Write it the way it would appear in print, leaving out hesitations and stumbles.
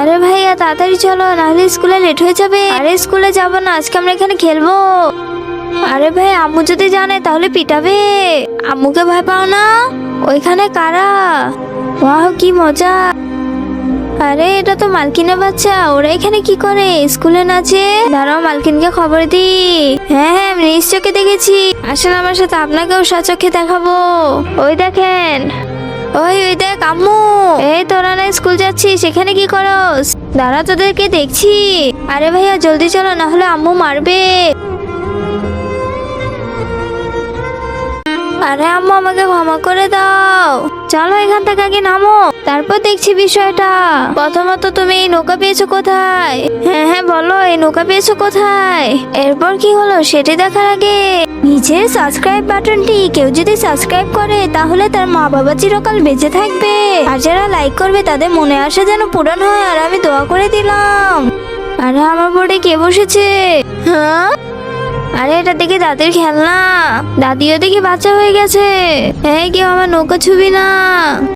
আরে ভাইয়া তাড়াতাড়ি চলো, নাহলে স্কুলে লেট হয়ে যাবে। আরে স্কুলে যাবো না, আজকে আমরা এখানে খেলবো। আরে ভাই আম্মু যদি জানে তাহলে পিটাবে। আম্মুকে ভয় পাও না? ওইখানে কারা? ওয়াও কি মজা। আরে এটা তো মালকিনের বাচ্চা, ওরা এখানে কি করে? স্কুলে নাচে। দাঁড়াও মালকিনকে খবর দি। হ্যাঁ হ্যাঁ আমি নিজ চোখে দেখেছি। আসলে আমার সাথে আপনাকেও সচক্ষে দেখাবো। ওই দেখেন, ওই ওই দেখ আম্মু। এই তোরা না স্কুল যাচ্ছিস, সেখানে কি করস? দাঁড়া তোদেরকে দেখছি। আরে ভাইয়া জলদি চলো, না হলে আম্মু মারবে। আরে আম্মু আমাকে ক্ষমা করে দাও। চলো এখান থেকে আগে নামো, তারপর দেখছি বিষয়টা। প্রথমত তুমি এই নৌকা পেয়েছো কোথায়? হ্যাঁ হ্যাঁ বলো, এই নৌকা পেয়েছো কোথায়? এরপর কি হলো সেটি দেখার আগে নিচের সাবস্ক্রাইব বাটনটি কেউ যদি সাবস্ক্রাইব করে তাহলে তার মা বাবা চিরকাল বেঁচে থাকবে। আর যারা লাইক করবে তাদের মনে আশা যেন পূরণ হয়। আর আমি দোয়া করে দিলাম। আরে আমার বোর্ডে কে বসেছে? হ্যাঁ, আরে এটা দেখি দাদির খেলনা। দাদিও দেখি বাচ্চা হয়ে গেছে। এই কেউ আমার নৌকা ছুবি না।